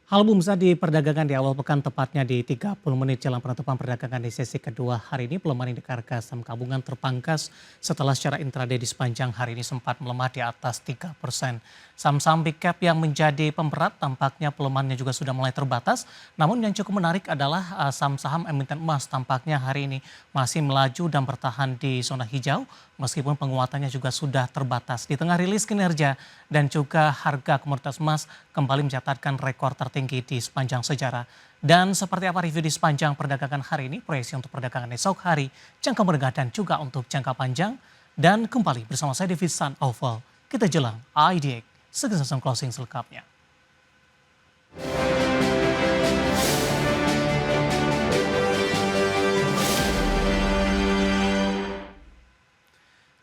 Hal bumsa di perdagangan di awal pekan tepatnya di 30 menit jelang penutupan perdagangan di sesi kedua hari ini pelemahan indeks harga saham gabungan terpangkas setelah secara intraday di sepanjang hari ini sempat melemah di atas 3%. Saham-saham big cap yang menjadi pemberat tampaknya pelemahannya juga sudah mulai terbatas. Namun yang cukup menarik adalah saham-saham emiten emas tampaknya hari ini masih melaju dan bertahan di zona hijau meskipun penguatannya juga sudah terbatas. Di tengah rilis kinerja dan juga harga komoditas emas kembali mencatatkan rekor tertinggi di sepanjang sejarah. Dan seperti apa review di sepanjang perdagangan hari ini, proyeksi untuk perdagangan esok hari, jangka menengah dan juga untuk jangka panjang. Dan kembali bersama saya David Sun Oval, kita jelang IDX, segera closing selengkapnya.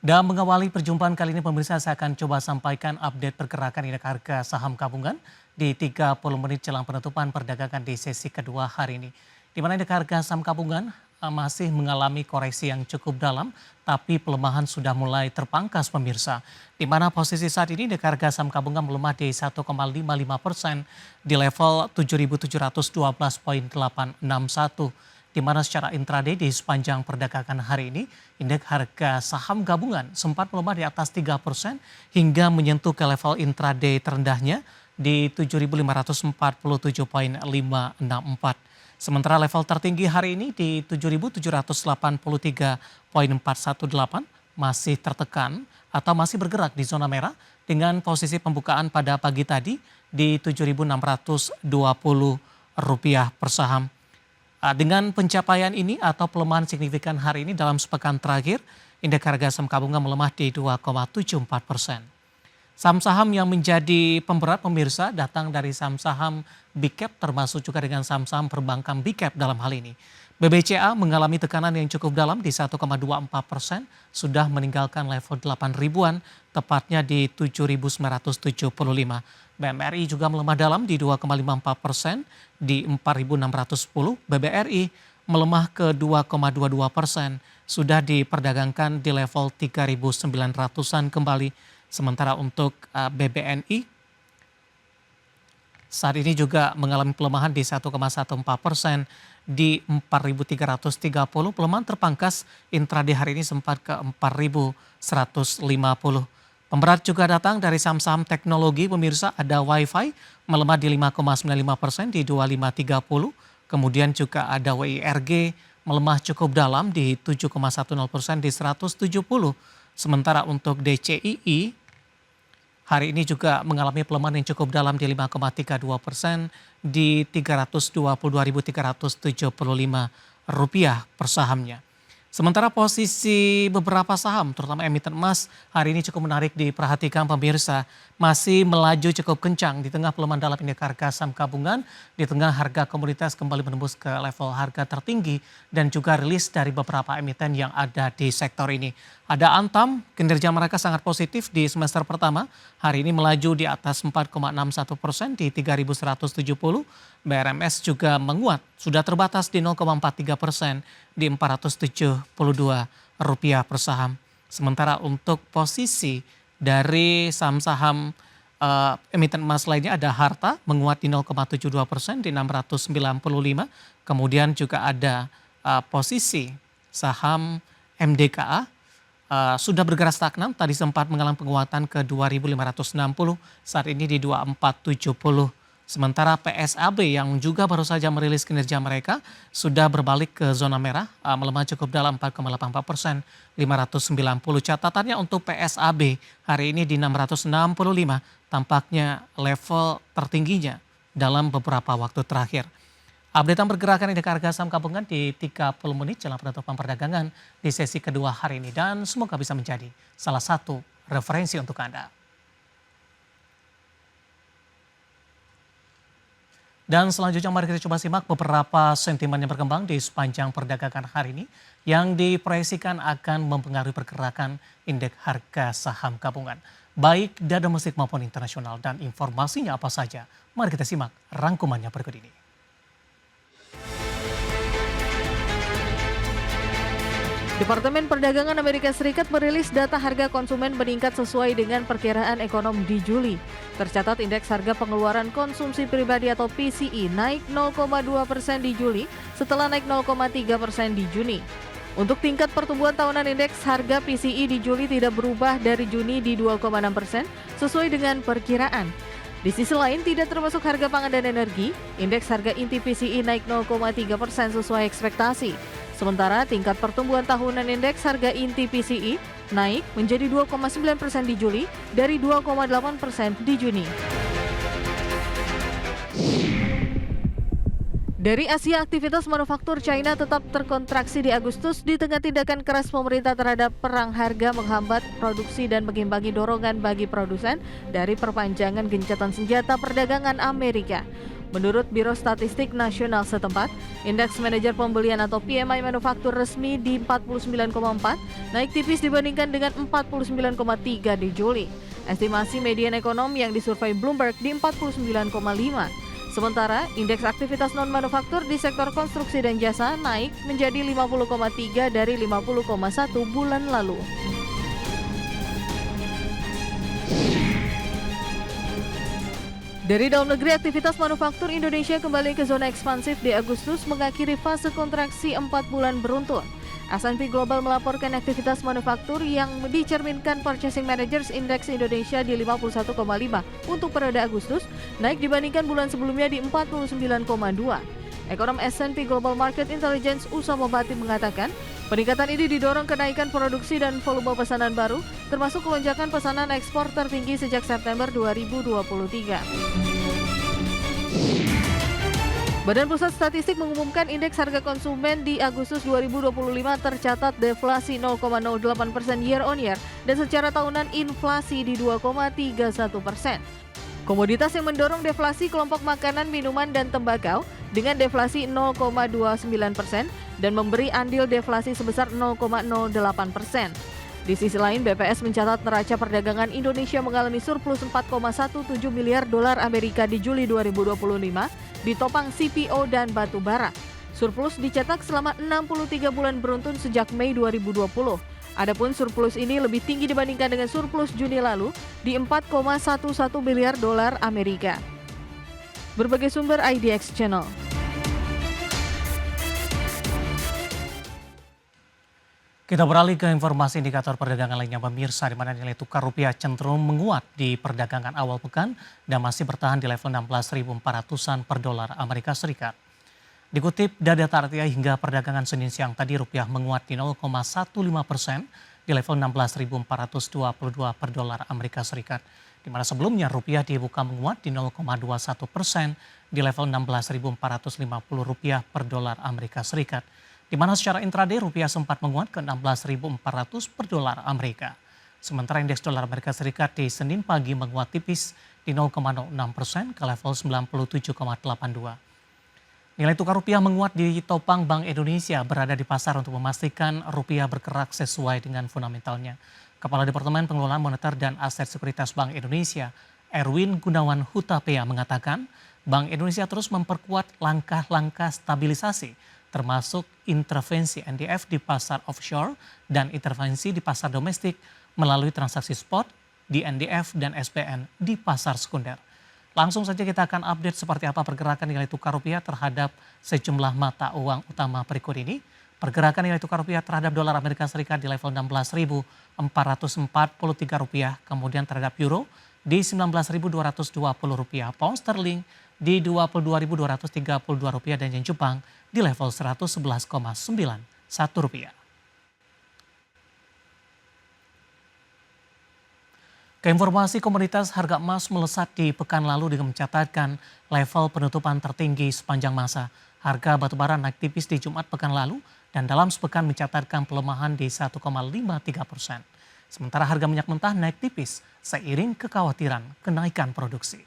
Dan mengawali perjumpaan kali ini pemirsa saya akan coba sampaikan update pergerakan indeks harga saham gabungan di 30 menit jelang penutupan perdagangan di sesi kedua hari ini. Di mana indeks harga saham gabungan masih mengalami koreksi yang cukup dalam tapi pelemahan sudah mulai terpangkas pemirsa. Di mana posisi saat ini indeks harga saham gabungan melemah di 1,55% di level 7.712,861. Di mana secara intraday di sepanjang perdagangan hari ini, indeks harga saham gabungan sempat melemah di atas 3% hingga menyentuh ke level intraday terendahnya di 7.547,564. Sementara level tertinggi hari ini di 7.783,418 masih tertekan atau masih bergerak di zona merah dengan posisi pembukaan pada pagi tadi di Rp7.620 per saham. Dengan pencapaian ini atau pelemahan signifikan hari ini dalam sepekan terakhir, indeks harga saham gabungan melemah di 2,74%. Saham-saham yang menjadi pemberat pemirsa datang dari saham-saham big cap termasuk juga dengan saham-saham perbankan big cap dalam hal ini. BBCA mengalami tekanan yang cukup dalam di 1,24%, sudah meninggalkan level 8 ribuan, tepatnya di 7.975. BMRI juga melemah dalam di 2,54% di 4.610. BBRI melemah ke 2,22%, sudah diperdagangkan di level 3.900-an kembali. Sementara untuk BBNI saat ini juga mengalami pelemahan di 1,14% di 4.330. Pelemahan terpangkas intraday hari ini sempat ke 4.150. Pemberat juga datang dari saham-saham teknologi pemirsa, ada Wi-Fi melemah di 5,95% di 2530. Kemudian juga ada WIRG melemah cukup dalam di 7,10% di 170. Sementara untuk DCII hari ini juga mengalami pelemahan yang cukup dalam di 5,32% di Rp322.375 per sahamnya. Sementara posisi beberapa saham terutama emiten emas hari ini cukup menarik diperhatikan pemirsa. Masih melaju cukup kencang di tengah pelemahan dalam indeks harga saham gabungan, di tengah harga komoditas kembali menembus ke level harga tertinggi dan juga rilis dari beberapa emiten yang ada di sektor ini. Ada Antam, kinerja mereka sangat positif di semester pertama, hari ini melaju di atas 4,61% di 3.170. BRMS juga menguat, sudah terbatas di 0,43% di Rp472 per saham. Sementara untuk posisi dari saham-saham emiten emas lainnya ada Harta menguat di 0,72% di 695. Kemudian juga ada posisi saham MDKA sudah bergerak stagnan, tadi sempat mengalami penguatan ke 2.560, saat ini di 2.470. Sementara PSAB yang juga baru saja merilis kinerja mereka sudah berbalik ke zona merah, melemah cukup dalam 4,84%, 590. Catatannya untuk PSAB hari ini di 665, tampaknya level tertingginya dalam beberapa waktu terakhir. Updatean pergerakan indeks harga saham gabungan di 30 menit jelang penutupan perdagangan di sesi kedua hari ini dan semoga bisa menjadi salah satu referensi untuk Anda. Dan selanjutnya mari kita coba simak beberapa sentimen yang berkembang di sepanjang perdagangan hari ini yang diproyeksikan akan mempengaruhi pergerakan indeks harga saham gabungan. Baik dari domestik maupun internasional, dan informasinya apa saja. Mari kita simak rangkumannya berikut ini. Departemen Perdagangan Amerika Serikat merilis data harga konsumen meningkat sesuai dengan perkiraan ekonom di Juli. Tercatat indeks harga pengeluaran konsumsi pribadi atau PCE naik 0,2% di Juli setelah naik 0,3% di Juni. Untuk tingkat pertumbuhan tahunan indeks harga PCE di Juli tidak berubah dari Juni di 2,6% sesuai dengan perkiraan. Di sisi lain, tidak termasuk harga pangan dan energi, indeks harga inti PCE naik 0,3% sesuai ekspektasi. Sementara tingkat pertumbuhan tahunan indeks harga inti PCE naik menjadi 2,9% di Juli dari 2,8% di Juni. Dari Asia, aktivitas manufaktur China tetap terkontraksi di Agustus di tengah tindakan keras pemerintah terhadap perang harga menghambat produksi dan mengimbangi dorongan bagi produsen dari perpanjangan gencatan senjata perdagangan Amerika. Menurut Biro Statistik Nasional setempat, indeks manajer pembelian atau PMI manufaktur resmi di 49,4, naik tipis dibandingkan dengan 49,3 di Juli. Estimasi median ekonom yang disurvei Bloomberg di 49,5. Sementara, indeks aktivitas non-manufaktur di sektor konstruksi dan jasa naik menjadi 50,3 dari 50,1 bulan lalu. Dari dalam negeri, aktivitas manufaktur Indonesia kembali ke zona ekspansif di Agustus mengakhiri fase kontraksi 4 bulan beruntun. S&P Global melaporkan aktivitas manufaktur yang dicerminkan Purchasing Managers Index Indonesia di 51,5 untuk periode Agustus, naik dibandingkan bulan sebelumnya di 49,2. Ekonom S&P Global Market Intelligence Usama Bati mengatakan, peningkatan ini didorong kenaikan produksi dan volume pesanan baru, termasuk lonjakan pesanan ekspor tertinggi sejak September 2023. Badan Pusat Statistik mengumumkan indeks harga konsumen di Agustus 2025 tercatat deflasi 0,08% year on year dan secara tahunan inflasi di 2,31%. Komoditas yang mendorong deflasi kelompok makanan, minuman, dan tembakau dengan deflasi 0,29% dan memberi andil deflasi sebesar 0,08%. Di sisi lain, BPS mencatat neraca perdagangan Indonesia mengalami surplus 4,17 miliar dolar Amerika di Juli 2025, ditopang CPO dan batu bara. Surplus dicetak selama 63 bulan beruntun sejak Mei 2020. Adapun surplus ini lebih tinggi dibandingkan dengan surplus Juni lalu di 4,11 miliar dolar Amerika. Berbagai sumber IDX Channel. Kita beralih ke informasi indikator perdagangan lainnya pemirsa, di mana nilai tukar rupiah cenderung menguat di perdagangan awal pekan dan masih bertahan di level 16.400-an per dolar Amerika Serikat. Dikutip dari data RTI hingga perdagangan Senin siang tadi, rupiah menguat di 0,15% di level 16.422 per dolar Amerika Serikat. Di mana sebelumnya rupiah dibuka menguat di 0,21% di level 16.450 rupiah per dolar Amerika Serikat. Di mana secara intraday rupiah sempat menguat ke 16.400 per dolar Amerika. Sementara indeks dolar Amerika Serikat di Senin pagi menguat tipis di 0,06% ke level 97,82. Nilai tukar rupiah menguat di topang Bank Indonesia berada di pasar untuk memastikan rupiah bergerak sesuai dengan fundamentalnya. Kepala Departemen Pengelolaan Moneter dan Aset Sekuritas Bank Indonesia, Erwin Gunawan Hutapea mengatakan, Bank Indonesia terus memperkuat langkah-langkah stabilisasi, termasuk intervensi NDF di pasar offshore dan intervensi di pasar domestik melalui transaksi spot di NDF dan SPN di pasar sekunder. Langsung saja kita akan update seperti apa pergerakan nilai tukar rupiah terhadap sejumlah mata uang utama berikut ini. Pergerakan nilai tukar rupiah terhadap dolar Amerika Serikat di level 16.443 rupiah, kemudian terhadap euro di 19.220 rupiah, pound sterling di 22.232 rupiah, dan yen Jepang di level 111,91 rupiah. Keinformasi komoditas, harga emas melesat di pekan lalu dengan mencatatkan level penutupan tertinggi sepanjang masa. Harga batubara naik tipis di Jumat pekan lalu dan dalam sepekan mencatatkan pelemahan di 1,53%. Sementara harga minyak mentah naik tipis seiring kekhawatiran kenaikan produksi.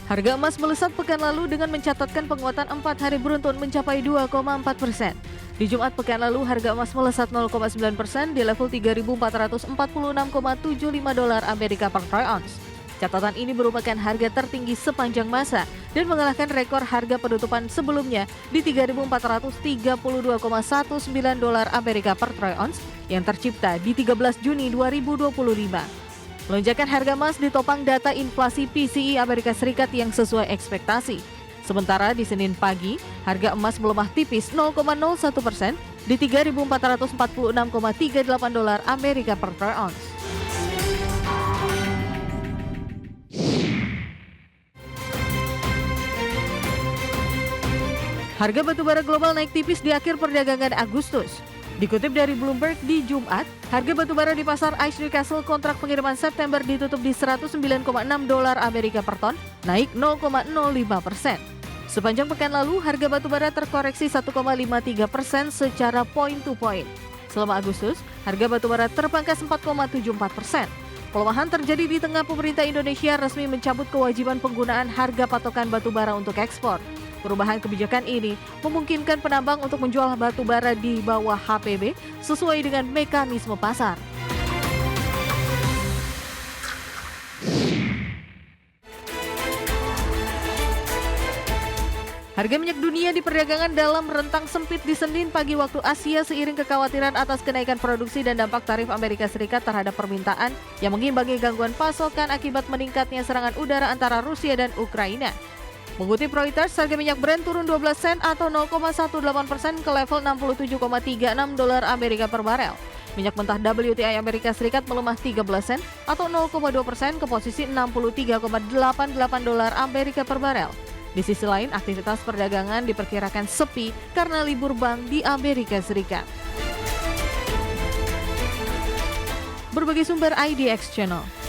Harga emas melesat pekan lalu dengan mencatatkan penguatan 4 hari beruntun mencapai 2,4%. Di Jumat pekan lalu, harga emas melesat 0,9% di level 3.446,75 dolar Amerika per troy ounce. Catatan ini merupakan harga tertinggi sepanjang masa dan mengalahkan rekor harga penutupan sebelumnya di 3.432,19 dolar Amerika per troy ounce yang tercipta di 13 Juni 2025. Lonjakan harga emas ditopang data inflasi PCE Amerika Serikat yang sesuai ekspektasi. Sementara di Senin pagi, harga emas melemah tipis 0,01% di 3.446,38 dolar Amerika per troy ounce. Harga batubara global naik tipis di akhir perdagangan Agustus. Dikutip dari Bloomberg di Jumat, harga batubara di pasar ICE Newcastle kontrak pengiriman September ditutup di 109,6 dolar Amerika per ton, naik 0,05%. Sepanjang pekan lalu, harga batubara terkoreksi 1,53% secara point to point. Selama Agustus, harga batubara terpangkas 4,74%. Pelemahan terjadi di tengah pemerintah Indonesia resmi mencabut kewajiban penggunaan harga patokan batubara untuk ekspor. Perubahan kebijakan ini memungkinkan penambang untuk menjual batu bara di bawah HPB sesuai dengan mekanisme pasar. Harga minyak dunia di perdagangan dalam rentang sempit di Senin pagi waktu Asia seiring kekhawatiran atas kenaikan produksi dan dampak tarif Amerika Serikat terhadap permintaan yang mengimbangi gangguan pasokan akibat meningkatnya serangan udara antara Rusia dan Ukraina. Mengutip Reuters, harga minyak Brent turun 12 sen atau 0,18% ke level 67,36 dolar Amerika per barel. Minyak mentah WTI Amerika Serikat melemah 13 sen atau 0,2% ke posisi 63,88 dolar Amerika per barel. Di sisi lain, aktivitas perdagangan diperkirakan sepi karena libur bank di Amerika Serikat. Berbagai sumber IDX Channel.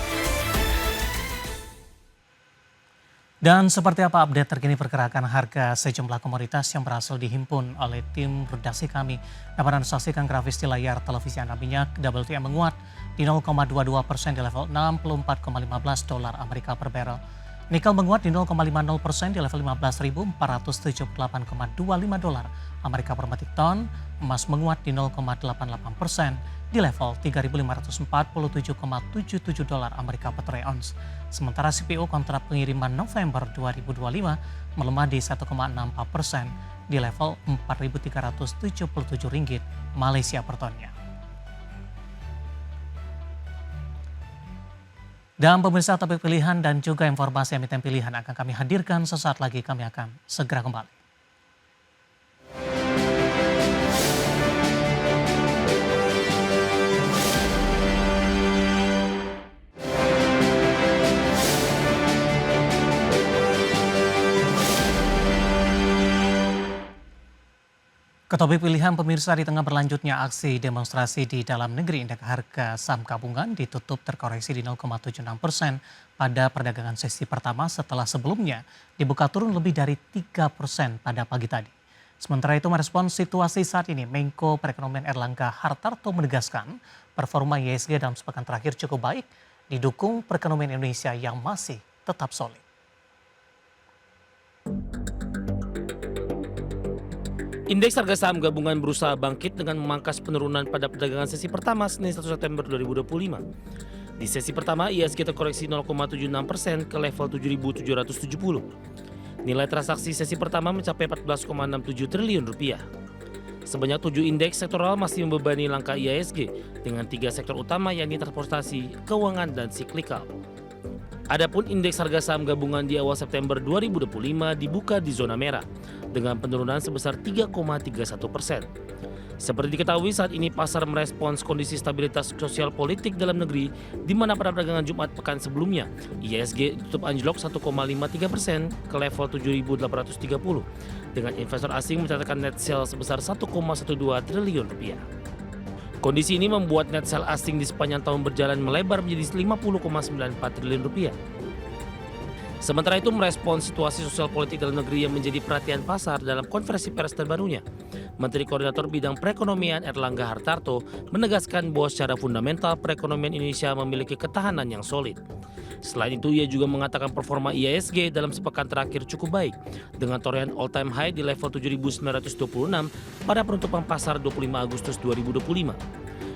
Dan seperti apa update terkini pergerakan harga sejumlah komoditas yang berhasil dihimpun oleh tim redaksi kami. Dapat Anda saksikan grafis di layar televisi Anda. Minyak WTI menguat di 0,22% di level 64,15 dolar Amerika per barrel. Nikel menguat di 0,50% di level 15.478,25 dolar Amerika per metrik ton. Emas menguat di 0,88% di level 3.547,77 dolar Amerika per troy ounce. Sementara CPO kontrak pengiriman November 2025 melemah di 1,64% di level 4.377 ringgit Malaysia per tonnya. Dan pemirsa, topik pilihan dan juga informasi emiten pilihan akan kami hadirkan sesaat lagi. Kami akan segera kembali. Ke topik pilihan pemirsa, di tengah berlanjutnya aksi demonstrasi di dalam negeri, indeks harga saham gabungan ditutup terkoreksi di 0,76% pada perdagangan sesi pertama setelah sebelumnya dibuka turun lebih dari 3% pada pagi tadi. Sementara itu merespons situasi saat ini, Menko Perekonomian Erlangga Hartarto menegaskan performa IHSG dalam sepekan terakhir cukup baik, didukung perekonomian Indonesia yang masih tetap solid. Indeks harga saham gabungan berusaha bangkit dengan memangkas penurunan pada perdagangan sesi pertama Senin 1 September 2025. Di sesi pertama, IHSG terkoreksi 0,76% ke level 7.770. Nilai transaksi sesi pertama mencapai 14,67 triliun rupiah. Sebanyak 7 indeks sektoral masih membebani langkah IHSG dengan 3 sektor utama yakni transportasi, keuangan, dan siklikal. Adapun indeks harga saham gabungan di awal September 2025 dibuka di zona merah dengan penurunan sebesar 3,31%. Seperti diketahui, saat ini pasar merespons kondisi stabilitas sosial politik dalam negeri, di mana pada perdagangan Jumat pekan sebelumnya, IHSG tutup anjlok 1,53% ke level 7.830, dengan investor asing mencatatkan net sale sebesar 1,12 triliun rupiah. Kondisi ini membuat net sale asing di sepanjang tahun berjalan melebar menjadi 50,94 triliun rupiah. Sementara itu merespons situasi sosial politik dalam negeri yang menjadi perhatian pasar dalam konferensi pers terbarunya, Menteri Koordinator Bidang Perekonomian Erlangga Hartarto menegaskan bahwa secara fundamental perekonomian Indonesia memiliki ketahanan yang solid. Selain itu, ia juga mengatakan performa IHSG dalam sepekan terakhir cukup baik, dengan torehan all-time high di level 7.926 pada penutupan pasar 25 Agustus 2025.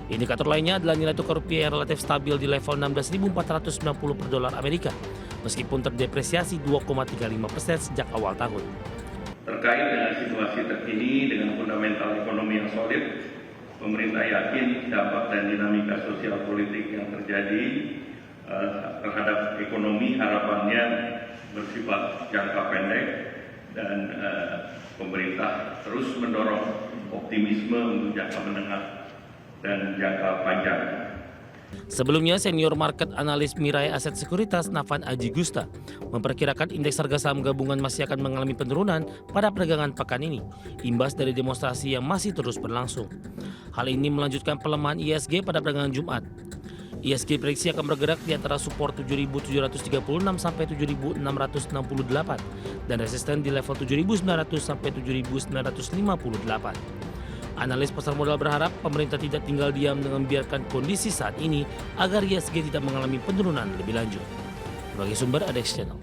Indikator lainnya adalah nilai tukar rupiah yang relatif stabil di level 16.490 per dolar Amerika, meskipun terdepresiasi 2,35% sejak awal tahun. Terkait dengan situasi terkini dengan fundamental ekonomi yang solid, pemerintah yakin dampak dan dinamika sosial politik yang terjadi terhadap ekonomi harapannya bersifat jangka pendek dan pemerintah terus mendorong optimisme untuk jangka menengah dan jangka panjang. Sebelumnya, senior market analis Mirai Aset Sekuritas Nafan Aji Gusta memperkirakan indeks harga saham gabungan masih akan mengalami penurunan pada perdagangan pekan ini, imbas dari demonstrasi yang masih terus berlangsung. Hal ini melanjutkan pelemahan ISG pada perdagangan Jumat. ISG prediksi akan bergerak di antara support 7.736 sampai 7.668 dan resisten di level 7.900 sampai 7.958. Analis pasar modal berharap pemerintah tidak tinggal diam dengan membiarkan kondisi saat ini agar ISG tidak mengalami penurunan lebih lanjut. Sebagai sumber ada Channel.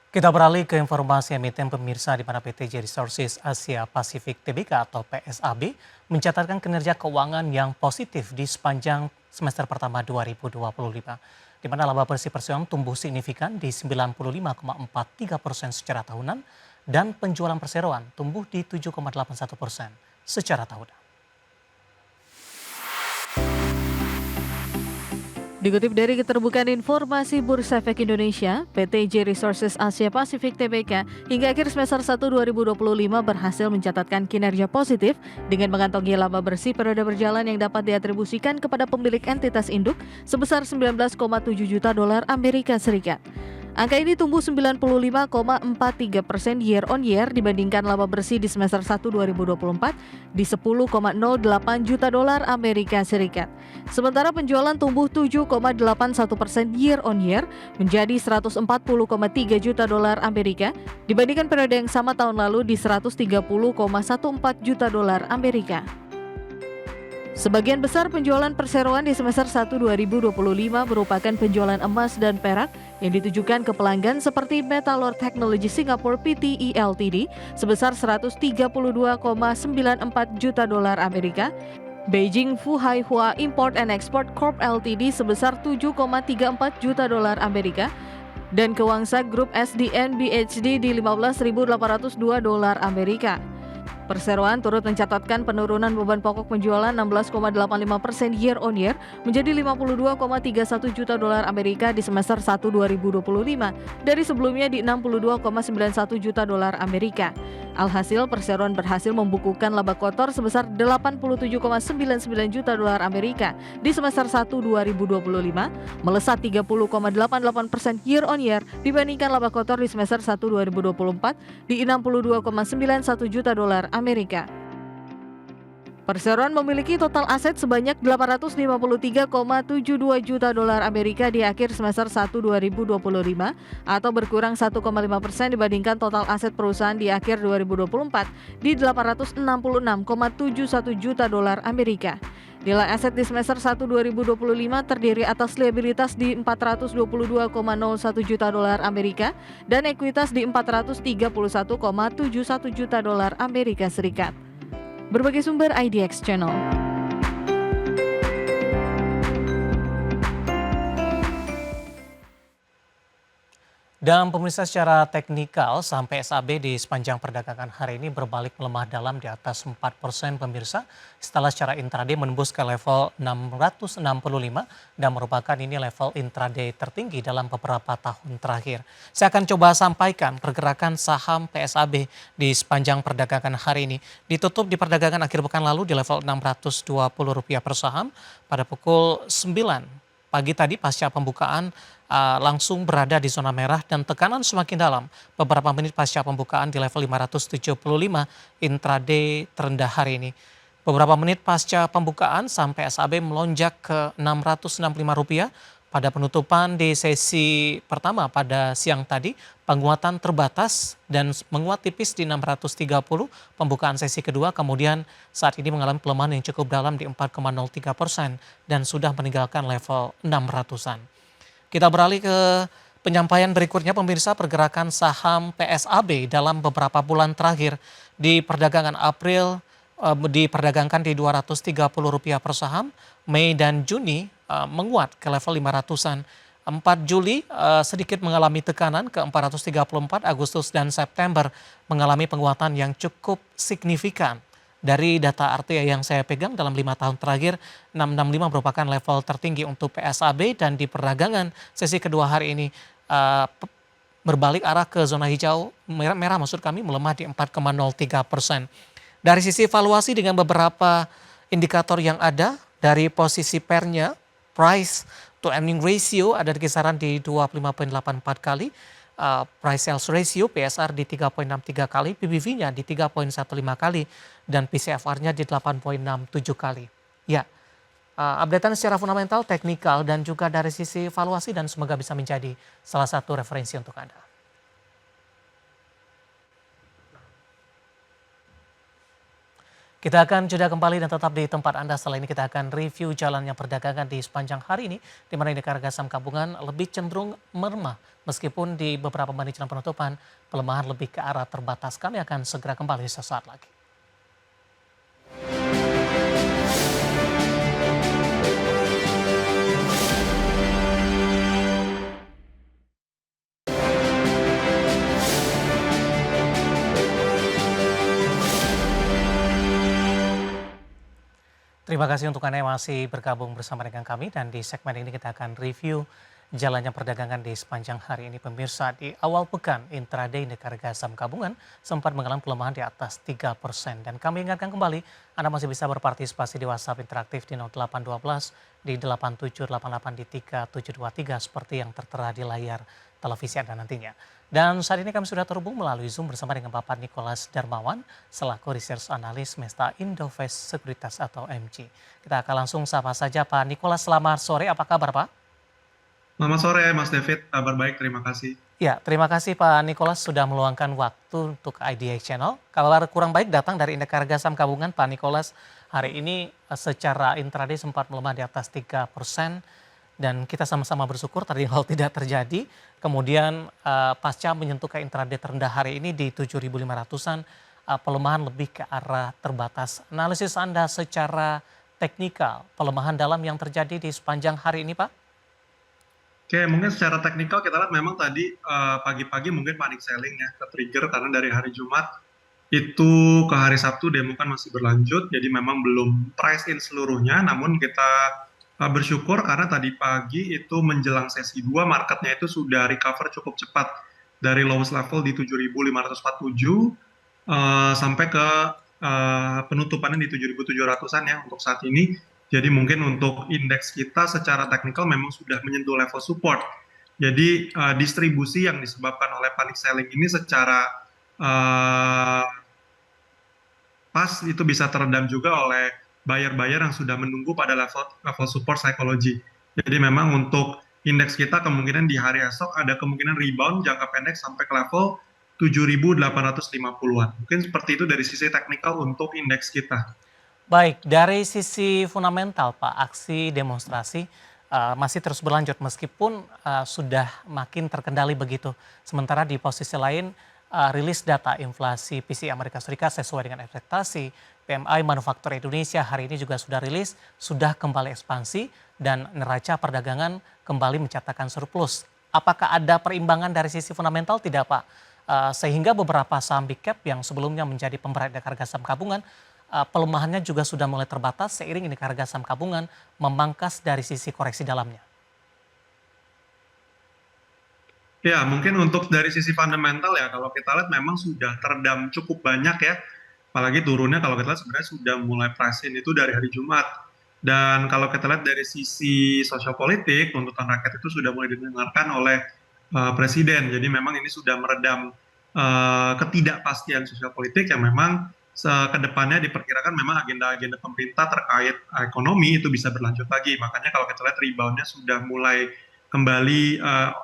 Kita beralih ke informasi emiten pemirsa di mana PT Resources Asia Pacific Tbk atau PSAB mencatatkan kinerja keuangan yang positif di sepanjang semester pertama 2025, di mana laba bersih perseroan tumbuh signifikan di 95,43% secara tahunan dan penjualan perseroan tumbuh di 7,81% secara tahunan. Dikutip dari Keterbukaan Informasi Bursa Efek Indonesia, PT Resources Asia Pacific Tbk hingga akhir semester 1 2025 berhasil mencatatkan kinerja positif dengan mengantongi laba bersih periode berjalan yang dapat diatribusikan kepada pemilik entitas induk sebesar 19,7 juta dolar Amerika Serikat. Angka ini tumbuh 95,43% year on year dibandingkan laba bersih di semester 1 2024 di 10,08 juta dolar Amerika Serikat. Sementara penjualan tumbuh 7,81% year on year menjadi 140,3 juta dolar Amerika dibandingkan periode yang sama tahun lalu di 130,14 juta dolar Amerika. Sebagian besar penjualan perseroan di semester 1 2025 merupakan penjualan emas dan perak yang ditujukan ke pelanggan seperti Metallurg Technology Singapore Pte Ltd sebesar 132,94 juta dolar Amerika, Beijing Fuhai Hua Import and Export Corp Ltd sebesar 7,34 juta dolar Amerika, dan Kewangsa Group SDN BHD di 15.802 dolar Amerika. Perseroan turut mencatatkan penurunan beban pokok penjualan 16,85% year on year menjadi 52,31 juta dolar Amerika di semester 1 2025 dari sebelumnya di 62,91 juta dolar Amerika. Alhasil, Perseroan berhasil membukukan laba kotor sebesar 87,99 juta dolar Amerika di semester 1 2025, melesat 30,88% year on year dibandingkan laba kotor di semester 1 2024 di 62,91 juta dolar Amerika. Perseroan memiliki total aset sebanyak 853,72 juta dolar Amerika di akhir semester 1 2025 atau berkurang 1,5% dibandingkan total aset perusahaan di akhir 2024 di 866,71 juta dolar Amerika. Nilai aset di semester 1 2025 terdiri atas liabilitas di 422,01 juta dolar Amerika dan ekuitas di 431,71 juta dolar Amerika Serikat. Berbagai sumber IDX Channel. Dan pemirsa, secara teknikal saham PSAB di sepanjang perdagangan hari ini berbalik melemah dalam di atas 4% pemirsa setelah secara intraday menembus ke level 665 dan merupakan ini level intraday tertinggi dalam beberapa tahun terakhir. Saya akan coba sampaikan pergerakan saham PSAB di sepanjang perdagangan hari ini. Ditutup di perdagangan akhir pekan lalu di level Rp620 per saham pada pukul 9 pagi tadi pasca pembukaan langsung berada di zona merah dan tekanan semakin dalam beberapa menit pasca pembukaan di level 575 intraday terendah hari ini. Beberapa menit pasca pembukaan saham PSAB melonjak ke Rp665 pada penutupan di sesi pertama pada siang tadi. Penguatan terbatas dan menguat tipis di 630 pembukaan sesi kedua, kemudian saat ini mengalami pelemahan yang cukup dalam di 4,03% dan sudah meninggalkan level 600-an. Kita beralih ke penyampaian berikutnya pemirsa, pergerakan saham PSAB dalam beberapa bulan terakhir di perdagangan April diperdagangkan di Rp230 per saham. Mei dan Juni menguat ke level 500-an. 4 Juli sedikit mengalami tekanan ke 434, Agustus dan September mengalami penguatan yang cukup signifikan. Dari data RTA yang saya pegang dalam 5 tahun terakhir, 665 merupakan level tertinggi untuk PSAB dan di perdagangan sesi kedua hari ini berbalik arah ke zona hijau, merah maksud kami, melemah di 4,03%. Dari sisi valuasi dengan beberapa indikator yang ada, dari posisi pernya, price to earning ratio ada di kisaran di 25,84 kali, price sales ratio PSR di 3,63 kali, PBV-nya di 3,15 kali, dan PCFR-nya di 8,67 kali. Ya, updatean secara fundamental, teknikal, dan juga dari sisi valuasi, dan semoga bisa menjadi salah satu referensi untuk Anda. Kita akan jeda kembali dan tetap di tempat Anda. Setelah ini kita akan review jalannya perdagangan di sepanjang hari ini, di mana indeks harga saham gabungan lebih cenderung melemah. Meskipun di beberapa menit jelang penutupan, pelemahan lebih ke arah terbatas. Kami akan segera kembali sesaat lagi. Terima kasih untuk Anda yang masih bergabung bersama dengan kami, dan di segmen ini kita akan review jalannya perdagangan di sepanjang hari ini. Pemirsa, di awal pekan intraday indeks harga saham gabungan sempat mengalami pelemahan di atas 3%, dan kami ingatkan kembali Anda masih bisa berpartisipasi di WhatsApp interaktif di 0812 di 8788 di 3723 seperti yang tertera di layar televisi Anda nantinya. Dan saat ini kami sudah terhubung melalui Zoom bersama dengan Bapak Nicholas Darmawan selaku Research Analis Mesta Indovest Sekuritas atau MG. Kita akan langsung sapa saja Pak Nicholas. Selamat sore, apa kabar Pak? Selamat sore Mas David, kabar baik, terima kasih. Ya, terima kasih Pak Nicholas sudah meluangkan waktu untuk IDA Channel. Kabar kurang baik datang dari indeks harga saham gabungan Pak Nicholas. Hari ini secara intraday sempat melemah di atas 3%. Dan kita sama-sama bersyukur tadi hal tidak terjadi. Kemudian pasca menyentuh ke intraday terendah hari ini di 7.500-an, pelemahan lebih ke arah terbatas. Analisis Anda secara teknikal, pelemahan dalam yang terjadi di sepanjang hari ini Pak? Oke, mungkin secara teknikal kita lihat memang tadi pagi-pagi mungkin panic selling ya, ke-trigger karena dari hari Jumat itu ke hari Sabtu demo kan masih berlanjut, jadi memang belum price in seluruhnya, namun kita bersyukur karena tadi pagi itu menjelang sesi 2 marketnya itu sudah recover cukup cepat dari lowest level di 7.547 sampai ke penutupannya di 7.700-an ya untuk saat ini. Jadi mungkin untuk indeks kita secara teknikal memang sudah menyentuh level support. Jadi distribusi yang disebabkan oleh panic selling ini secara pas itu bisa teredam juga oleh buyer-buyer yang sudah menunggu pada level support psychology. Jadi memang untuk indeks kita kemungkinan di hari esok ada kemungkinan rebound jangka pendek sampai ke level 7.850-an. Mungkin seperti itu dari sisi teknikal untuk indeks kita. Baik, dari sisi fundamental Pak, aksi demonstrasi masih terus berlanjut meskipun sudah makin terkendali begitu. Sementara di posisi lain, rilis data inflasi PCE Amerika Serikat sesuai dengan ekspektasi. PMI Manufaktur Indonesia hari ini juga sudah rilis, sudah kembali ekspansi dan neraca perdagangan kembali mencatatkan surplus. Apakah ada perimbangan dari sisi fundamental? Tidak Pak. Sehingga beberapa saham big cap yang sebelumnya menjadi pemberat indeks harga saham gabungan, pelemahannya juga sudah mulai terbatas seiring indeks harga saham gabungan memangkas dari sisi koreksi dalamnya. Ya, mungkin untuk dari sisi fundamental ya, kalau kita lihat memang sudah teredam cukup banyak ya. Apalagi turunnya kalau kita lihat sebenarnya sudah mulai price in itu dari hari Jumat. Dan kalau kita lihat dari sisi sosial politik, tuntutan rakyat itu sudah mulai didengarkan oleh Presiden. Jadi memang ini sudah meredam ketidakpastian sosial politik yang memang ke depannya diperkirakan memang agenda-agenda pemerintah terkait ekonomi itu bisa berlanjut lagi. Makanya kalau kita lihat reboundnya sudah mulai kembali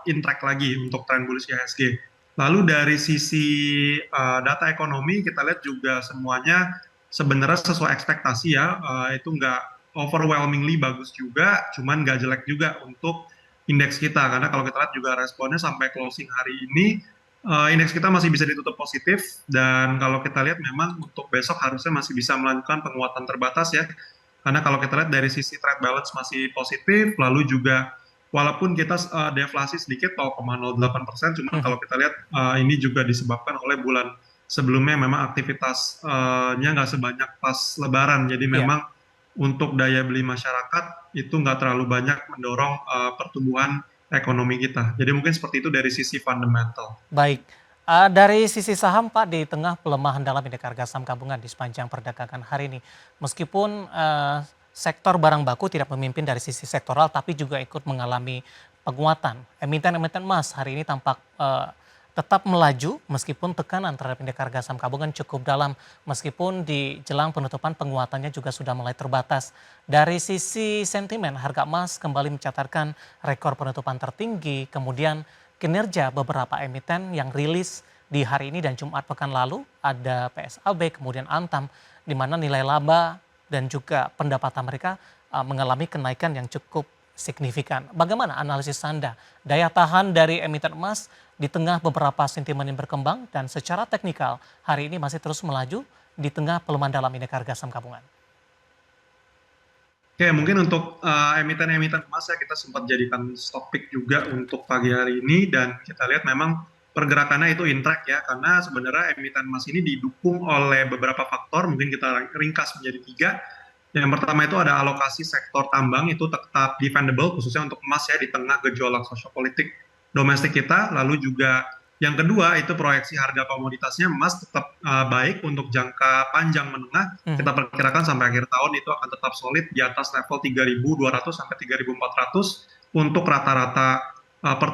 in track lagi untuk tren bullish IHSG. Lalu dari sisi data ekonomi kita lihat juga semuanya sebenarnya sesuai ekspektasi ya, itu nggak overwhelmingly bagus juga, cuman nggak jelek juga untuk indeks kita. Karena kalau kita lihat juga responnya sampai closing hari ini indeks kita masih bisa ditutup positif dan kalau kita lihat memang untuk besok harusnya masih bisa melanjutkan penguatan terbatas ya. Karena kalau kita lihat dari sisi trade balance masih positif, lalu juga walaupun kita deflasi sedikit 0,08%, cuma Mhm. kalau kita lihat ini juga disebabkan oleh bulan sebelumnya memang aktivitasnya nggak sebanyak pas Lebaran. Jadi Iya, memang untuk daya beli masyarakat itu nggak terlalu banyak mendorong pertumbuhan ekonomi kita. Jadi mungkin seperti itu dari sisi fundamental. baik. Dari sisi saham Pak, di tengah pelemahan dalam indeks harga saham gabungan di sepanjang perdagangan hari ini, meskipun sektor barang baku tidak memimpin dari sisi sektoral, tapi juga ikut mengalami penguatan. Emiten-emiten emas hari ini tampak tetap melaju meskipun tekanan terhadap indeks harga saham gabungan cukup dalam, meskipun di jelang penutupan penguatannya juga sudah mulai terbatas. Dari sisi sentimen, harga emas kembali mencatatkan rekor penutupan tertinggi, kemudian kinerja beberapa emiten yang rilis di hari ini dan Jumat pekan lalu, ada PSAB, kemudian Antam, di mana nilai laba dan juga pendapatan mereka mengalami kenaikan yang cukup signifikan. Bagaimana analisis Anda? Daya tahan dari emiten emas di tengah beberapa sentimen yang berkembang dan secara teknikal hari ini masih terus melaju di tengah pelemahan dalam indeks harga saham gabungan. Oke, mungkin untuk emiten-emiten emas ya kita sempat jadikan topik juga untuk pagi hari ini dan kita lihat memang pergerakannya itu intact ya karena sebenarnya emiten emas ini didukung oleh beberapa faktor, mungkin kita ringkas menjadi 3. Yang pertama itu ada alokasi sektor tambang itu tetap defendable khususnya untuk emas ya di tengah gejolak sosiopolitik domestik kita. Lalu juga yang kedua itu proyeksi harga komoditasnya emas tetap baik untuk jangka panjang menengah. Mhm. Kita perkirakan sampai akhir tahun itu akan tetap solid di atas level 3.200 sampai 3.400 untuk rata-rata per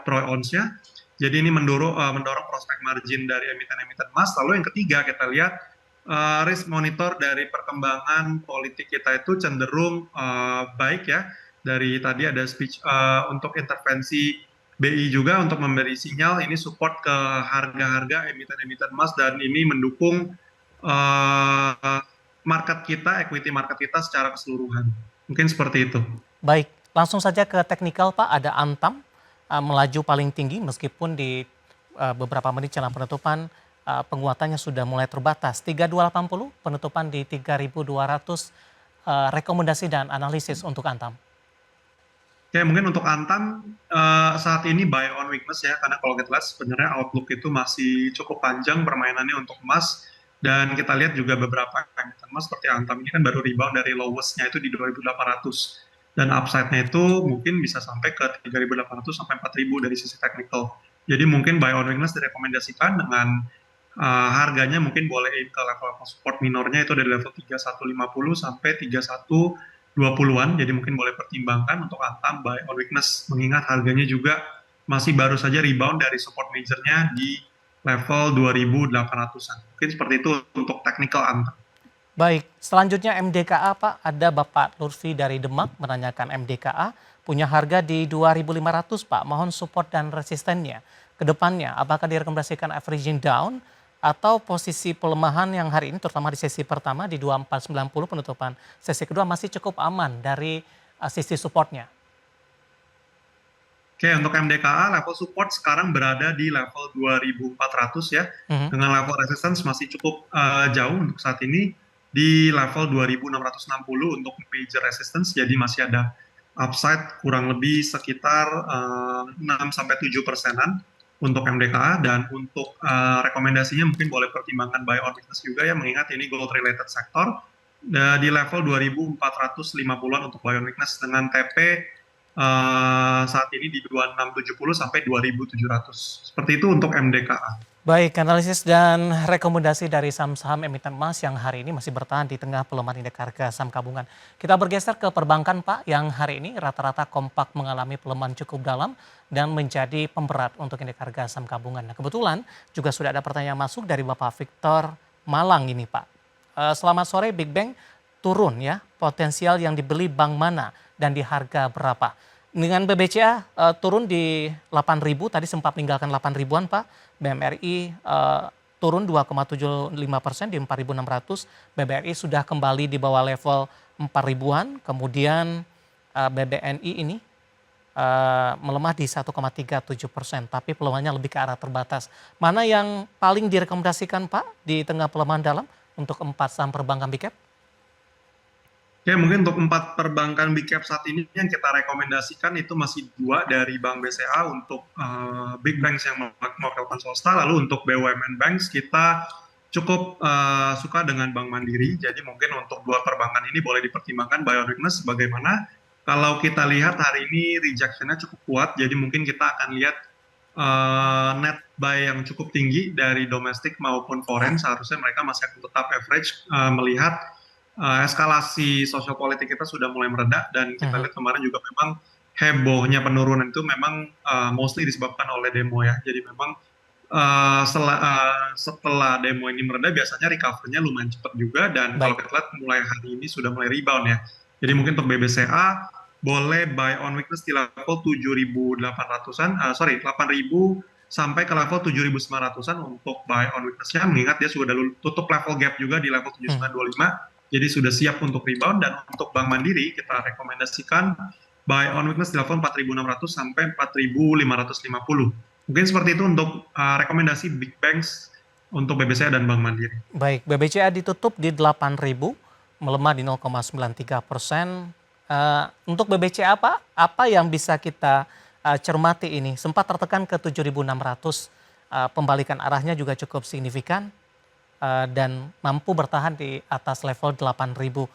troy ounce-nya. Jadi ini mendorong prospek margin dari emiten-emiten emas. Lalu yang ketiga kita lihat risk monitor dari perkembangan politik kita itu cenderung baik ya. Dari tadi ada speech untuk intervensi BI juga untuk memberi sinyal ini support ke harga-harga emiten-emiten emas dan ini mendukung market kita, equity market kita secara keseluruhan. Mungkin seperti itu. Baik, langsung saja ke teknikal Pak, ada Antam melaju paling tinggi meskipun di beberapa menit jelang penutupan penguatannya sudah mulai terbatas. 3280 penutupan di 3200, rekomendasi dan analisis untuk Antam. Oke, mungkin untuk Antam saat ini buy on weakness ya, karena kalau kita lihat sebenarnya outlook itu masih cukup panjang permainannya untuk emas. Dan kita lihat juga beberapa emiten emas seperti Antam ini kan baru rebound dari lowest-nya itu di 2.800. Dan upside-nya itu mungkin bisa sampai ke 3.800 sampai 4.000 dari sisi technical. Jadi mungkin buy on weakness direkomendasikan dengan harganya mungkin boleh ke level support minornya itu dari level 3150 sampai 3120-an. Jadi mungkin boleh pertimbangkan untuk Antam buy on weakness mengingat harganya juga masih baru saja rebound dari support majornya di level 2.800-an. Mungkin seperti itu untuk technical Antam. Baik, selanjutnya MDKA Pak, ada Bapak Lutfi dari Demak menanyakan MDKA punya harga di 2.500 Pak, mohon support dan resistennya ke depannya. Apakah direkomendasikan averaging down atau posisi pelemahan yang hari ini terutama di sesi pertama di 2490 penutupan. Sesi kedua masih cukup aman dari sisi supportnya. Oke, untuk MDKA level support sekarang berada di level 2.400 ya. Mhm. Dengan level resistance masih cukup jauh untuk saat ini di level 2.660 untuk major resistance. Jadi masih ada upside kurang lebih sekitar 6-7%-an untuk MDKA dan untuk rekomendasinya mungkin boleh pertimbangkan buy on weakness juga ya mengingat ini gold related sector di level 2.450-an untuk buy on weakness dengan TP saat ini di 2670 sampai 2700. Seperti itu untuk MDKA. Baik, analisis dan rekomendasi dari saham-saham emiten emas yang hari ini masih bertahan di tengah pelemahan indeks harga saham gabungan. Kita bergeser ke perbankan Pak, yang hari ini rata-rata kompak mengalami pelemahan cukup dalam dan menjadi pemberat untuk indeks harga saham gabungan. Nah, kebetulan juga sudah ada pertanyaan masuk dari Bapak Victor Malang ini Pak. Selamat sore, Big Bang turun ya, potensial yang dibeli bank mana dan di harga berapa? Dengan BBCA turun di 8.000, tadi sempat meninggalkan 8.000-an Pak. BMRI turun 2,75% di 4.600. BBRI sudah kembali di bawah level 4.000-an. Kemudian BBNI ini melemah di 1,37%, tapi pelemahannya lebih ke arah terbatas. Mana yang paling direkomendasikan Pak di tengah pelemahan dalam untuk 4 saham perbankan big cap? Oke, mungkin untuk 4 perbankan big cap saat ini yang kita rekomendasikan itu masih 2 dari Bank BCA untuk big banks yang mewakilkan swasta. Lalu untuk BUMN Banks kita cukup suka dengan Bank Mandiri. Jadi mungkin untuk 2 perbankan ini boleh dipertimbangkan buy on weakness. Bagaimana kalau kita lihat hari ini rejection-nya cukup kuat. Jadi mungkin kita akan lihat net buy yang cukup tinggi dari domestik maupun foreign. Seharusnya mereka masih akan tetap average melihat eskalasi sosial politik kita sudah mulai meredah, dan kita lihat kemarin juga memang hebohnya penurunan itu memang mostly disebabkan oleh demo ya. Jadi memang setelah demo ini meredah biasanya recovery-nya lumayan cepat juga, dan kalau kita lihat mulai hari ini sudah mulai rebound ya. Jadi mungkin untuk BBCA boleh buy on weakness di level 7.800-an, 8.000 sampai ke level 7.900-an untuk buy on weakness-nya, mengingat dia sudah tutup level gap juga di level 7.925. Jadi sudah siap untuk rebound. Dan untuk Bank Mandiri kita rekomendasikan buy on weakness di level 4.600 sampai 4.550. Mungkin seperti itu untuk rekomendasi big banks untuk BBCA dan Bank Mandiri. Baik, BBCA ditutup di 8.000, melemah di 0,93%. Untuk BBCA apa yang bisa kita cermati ini? Sempat tertekan ke 7.600, pembalikan arahnya juga cukup signifikan. Dan mampu bertahan di atas level 8.000.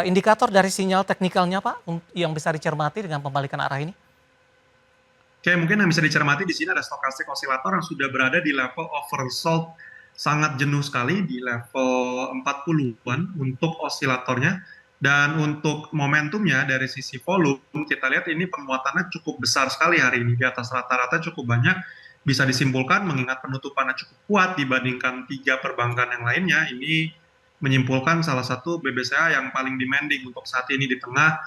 Indikator dari sinyal teknikalnya Pak yang bisa dicermati dengan pembalikan arah ini? Oke, mungkin yang bisa dicermati di sini ada stochastic oscillator yang sudah berada di level oversold sangat jenuh sekali di level 40-an untuk osilatornya. Dan untuk momentumnya dari sisi volume kita lihat ini penguatannya cukup besar sekali hari ini, di atas rata-rata cukup banyak. Bisa disimpulkan mengingat penutupannya cukup kuat dibandingkan 3 perbankan yang lainnya, ini menyimpulkan salah satu BBCA yang paling demanding untuk saat ini di tengah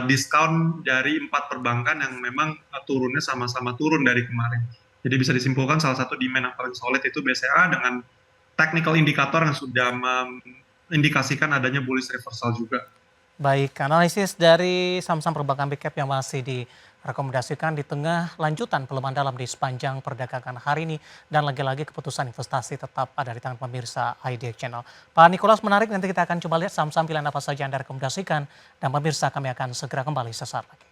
diskon dari 4 perbankan yang memang turunnya sama-sama turun dari kemarin. Jadi bisa disimpulkan salah satu demand yang paling solid itu BCA dengan technical indikator yang sudah mengindikasikan adanya bullish reversal juga. Baik, analisis dari saham-saham perbankan big cap yang masih direkomendasikan di tengah lanjutan pelemahan dalam di sepanjang perdagangan hari ini, dan lagi-lagi keputusan investasi tetap ada di tangan pemirsa IDX Channel. Pak Nicholas, menarik, nanti kita akan coba lihat saham-saham pilihan apa saja yang Anda rekomendasikan, dan pemirsa kami akan segera kembali sesaat lagi.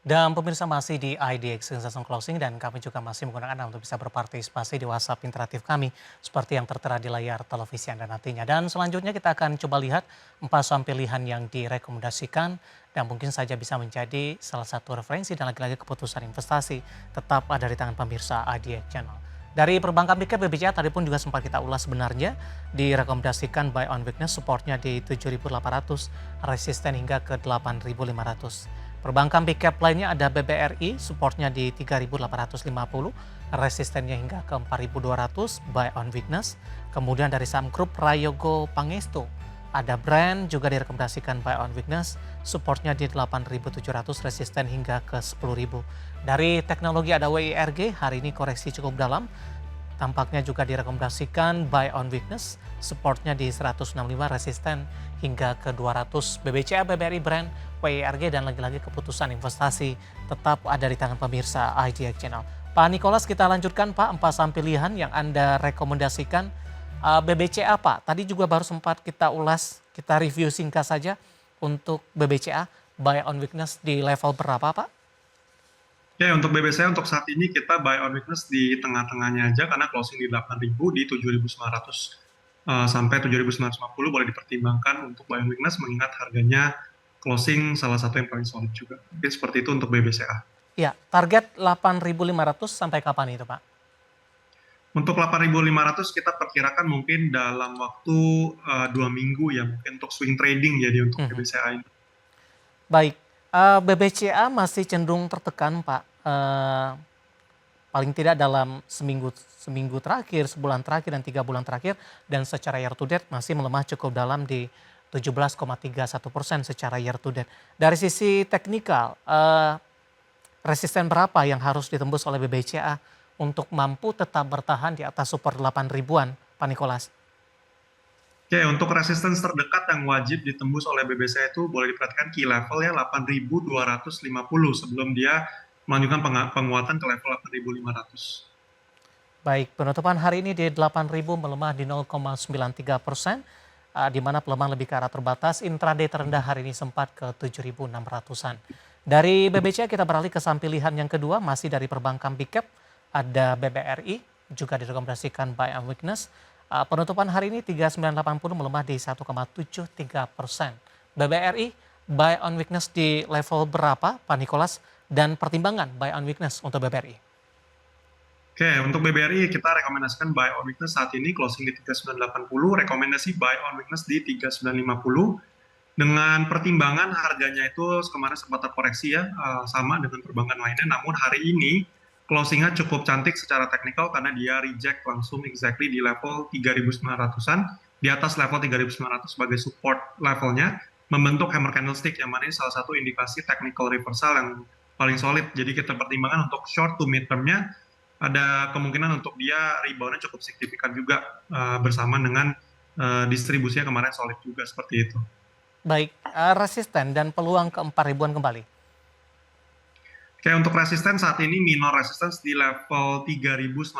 Dan pemirsa masih di IDX Sensation Closing, dan kami juga masih menggunakan Anda untuk bisa berpartisipasi di WhatsApp interaktif kami seperti yang tertera di layar televisi Anda nantinya. Dan selanjutnya kita akan coba lihat 4 saham pilihan yang direkomendasikan dan mungkin saja bisa menjadi salah satu referensi, dan lagi-lagi keputusan investasi tetap ada di tangan pemirsa IDX Channel. Dari perbankan big cap BBCA tadi pun juga sempat kita ulas, sebenarnya direkomendasikan buy on weakness, supportnya di 7.800, resisten hingga ke 8.500. Perbankan big cap lainnya ada BBRI, supportnya di 3.850, resistennya hingga ke 4.200, buy on weakness. Kemudian dari saham grup Prayogo Pangestu, ada Brand juga direkomendasikan buy on weakness, supportnya di 8.700, resisten hingga ke 10.000. Dari teknologi ada WIRG, hari ini koreksi cukup dalam, tampaknya juga direkomendasikan buy on weakness, supportnya di 165, resisten hingga ke 200. BBCA, BBRI, Brand, WIRG, dan lagi-lagi keputusan investasi tetap ada di tangan pemirsa IDX Channel. Pak Nicholas, kita lanjutkan Pak, 4 saham pilihan yang Anda rekomendasikan. BBCA Pak, tadi juga baru sempat kita ulas, kita review singkat saja untuk BBCA, buy on weakness di level berapa Pak? Ya, untuk BBCA untuk saat ini kita buy on weakness di tengah-tengahnya aja, karena closing di 8.000, di 7.900 sampai 7.950 boleh dipertimbangkan untuk buy on weakness, mengingat harganya closing salah satu yang paling solid juga. Mungkin seperti itu untuk BBCA. Ya, target 8.500 sampai kapan itu Pak? Untuk 8.500 kita perkirakan mungkin dalam waktu 2 minggu ya, mungkin untuk swing trading jadi untuk BBCA ini. Baik, BBCA masih cenderung tertekan Pak, paling tidak dalam seminggu terakhir, sebulan terakhir, dan 3 bulan terakhir, dan secara year to date masih melemah cukup dalam di 17,31% secara year to date. Dari sisi teknikal, resisten berapa yang harus ditembus oleh BBCA untuk mampu tetap bertahan di atas super 8 ribuan, Pak Nikolas? Oke, untuk resistance terdekat yang wajib ditembus oleh BBC itu boleh diperhatikan key level ya 8.250 sebelum dia melanjutkan penguatan ke level 8.500. Baik, penutupan hari ini di 8.000 melemah di 0,93%, di mana pelemahan lebih ke arah terbatas. Intraday terendah hari ini sempat ke 7.600-an. Dari BBCA kita beralih ke saham pilihan yang kedua, masih dari perbankan Big Cap, ada BBRI, juga direkomendasikan buy and weakness. Penutupan hari ini 3980 melemah di 1,73%. BBRI buy on weakness di level berapa, Pak Nikolas? Dan pertimbangan buy on weakness untuk BBRI? Oke, untuk BBRI kita rekomendasikan buy on weakness saat ini closing di 3980, rekomendasi buy on weakness di 3950. Dengan pertimbangan harganya itu kemarin sempat terkoreksi ya, sama dengan perbankan lainnya, namun hari ini closingnya cukup cantik secara teknikal karena dia reject langsung exactly di level 3.900-an, di atas level 3.900 sebagai support levelnya, membentuk hammer candlestick yang mana ini salah satu indikasi technical reversal yang paling solid. Jadi kita pertimbangkan untuk short to mid termnya, ada kemungkinan untuk dia reboundnya cukup signifikan juga bersama dengan distribusinya kemarin solid juga seperti itu. Baik, resisten dan peluang ke 4 ribuan kembali. Oke, untuk resisten saat ini minor resistance di level 3.980,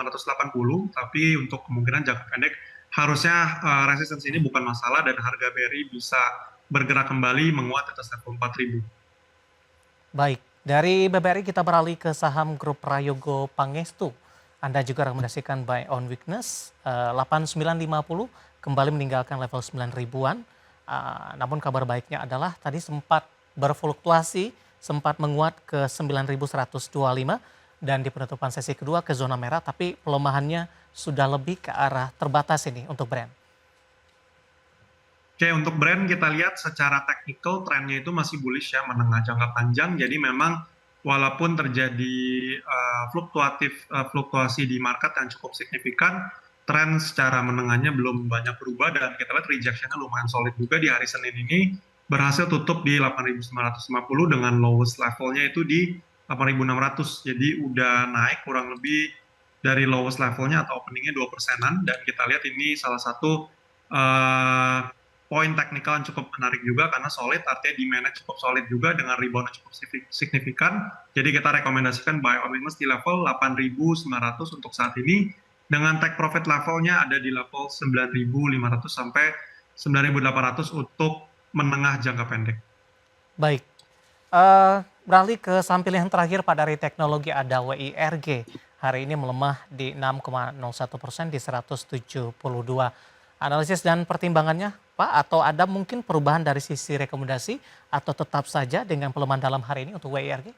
tapi untuk kemungkinan jangka pendek harusnya resistance ini bukan masalah dan harga BRI bisa bergerak kembali menguat atas level 4.000. Baik, dari BBRI kita beralih ke saham grup Prayogo Pangestu. Anda juga rekomendasikan buy on weakness, 8950 kembali meninggalkan level 9 ribuan. Namun kabar baiknya adalah tadi sempat berfluktuasi, sempat menguat ke 9.125 dan di penutupan sesi kedua ke zona merah, tapi pelemahannya sudah lebih ke arah terbatas ini untuk brand. Oke, untuk brand kita lihat secara teknikal trennya itu masih bullish ya, menengah jangka panjang. Jadi memang walaupun terjadi fluktuasi di market yang cukup signifikan, tren secara menengahnya belum banyak berubah dan kita lihat rejection-nya lumayan solid juga di hari Senin ini, berhasil tutup di 8.950 dengan lowest levelnya itu di 8.600. Jadi udah naik kurang lebih dari lowest levelnya atau openingnya 2%-an dan kita lihat ini salah satu poin teknikal yang cukup menarik juga karena solid, artinya demand-nya cukup solid juga dengan rebound cukup signifikan. Jadi kita rekomendasikan buy on weakness di level 8.900 untuk saat ini dengan take profit levelnya ada di level 9.500 sampai 9.800 untuk menengah jangka pendek. Baik, beralih ke saham pilihan terakhir Pak dari teknologi ada WIRG. Hari ini melemah di 6,01% di 172. Analisis dan pertimbangannya Pak, atau ada mungkin perubahan dari sisi rekomendasi atau tetap saja dengan pelemahan dalam hari ini untuk WIRG?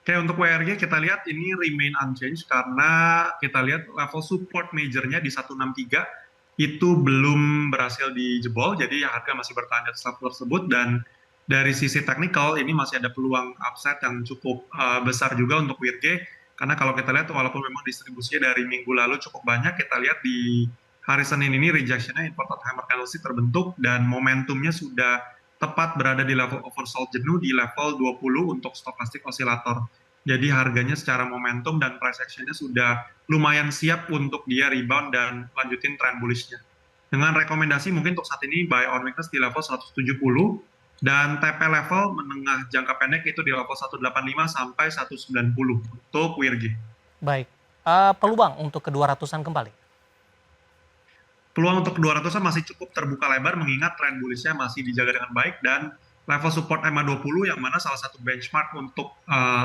Oke, untuk WRG kita lihat ini remain unchanged karena kita lihat level support majornya di 163 itu belum berhasil dijebol, jadi harga masih bertahan di atas level tersebut dan dari sisi teknikal ini masih ada peluang upside yang cukup besar juga untuk WRG karena kalau kita lihat walaupun memang distribusinya dari minggu lalu cukup banyak, kita lihat di hari Senin ini rejection-nya inverted hammer candlestick terbentuk dan momentumnya sudah tepat berada di level oversold jenuh di level 20 untuk stokastik osilator. Jadi harganya secara momentum dan price action-nya sudah lumayan siap untuk dia rebound dan lanjutin tren bullish-nya. Dengan rekomendasi mungkin untuk saat ini buy on weakness di level 170 dan TP level menengah jangka pendek itu di level 185 sampai 190 untuk WIRG. Baik, peluang untuk ke-200-an kembali? Peluang untuk 200-an masih cukup terbuka lebar mengingat tren bullish-nya masih dijaga dengan baik dan level support EMA20 yang mana salah satu benchmark untuk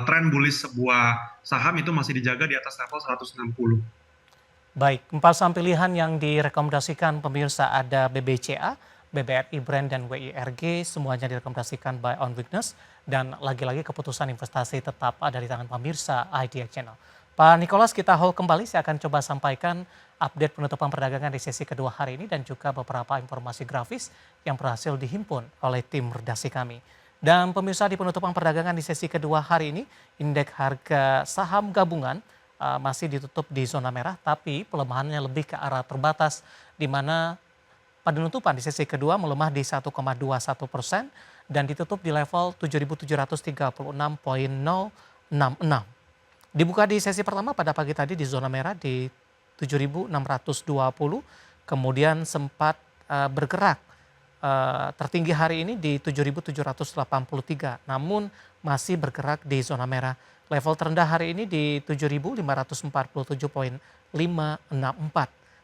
tren bullish sebuah saham itu masih dijaga di atas level 160. Baik, 4 saham pilihan yang direkomendasikan pemirsa ada BBCA, BBRI Brand dan WIRG, semuanya direkomendasikan buy on weakness dan lagi-lagi keputusan investasi tetap ada di tangan pemirsa IDX Channel. Pak Nikolas, kita hold kembali, saya akan coba sampaikan update penutupan perdagangan di sesi kedua hari ini dan juga beberapa informasi grafis yang berhasil dihimpun oleh tim redaksi kami. Dan pemirsa, di penutupan perdagangan di sesi kedua hari ini, indeks harga saham gabungan masih ditutup di zona merah, tapi pelemahannya lebih ke arah terbatas, di mana penutupan di sesi kedua melemah di 1,21% dan ditutup di level 7.736,066. Dibuka di sesi pertama pada pagi tadi di zona merah di 7.620, kemudian sempat bergerak tertinggi hari ini di 7.783, namun masih bergerak di zona merah. Level terendah hari ini di 7.547,564.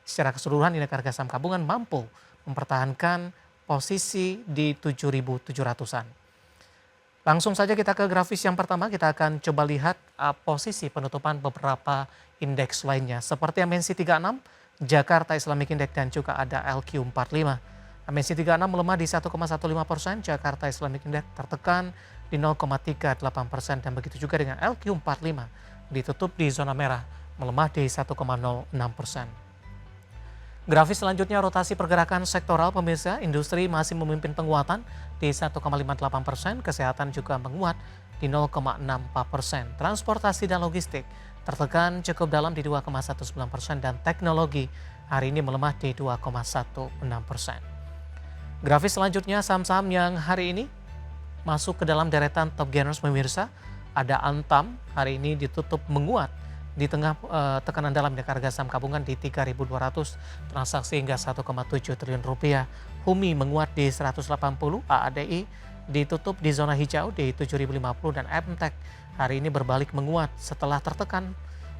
Secara keseluruhan indeks harga saham gabungan mampu mempertahankan posisi di 7.700-an. Langsung saja kita ke grafis yang pertama, kita akan coba lihat posisi penutupan beberapa indeks lainnya. Seperti MNC 36, Jakarta Islamic Index dan juga ada LQ45. MNC 36 melemah di 1,15%, Jakarta Islamic Index tertekan di 0,38% dan begitu juga dengan LQ45 ditutup di zona merah melemah di 1,06%. Grafis selanjutnya rotasi pergerakan sektoral pemirsa, industri masih memimpin penguatan di 1,58%, kesehatan juga menguat di 0,64%, transportasi dan logistik tertekan cukup dalam di 2,19% dan teknologi hari ini melemah di 2,16%. Grafis selanjutnya saham-saham yang hari ini masuk ke dalam deretan top gainers pemirsa, ada Antam hari ini ditutup menguat di tengah tekanan dalam indeks harga saham gabungan di 3.200 transaksi hingga 1,7 triliun rupiah. Humi menguat di 180, AADI ditutup di zona hijau di 7.050 dan MTEK hari ini berbalik menguat setelah tertekan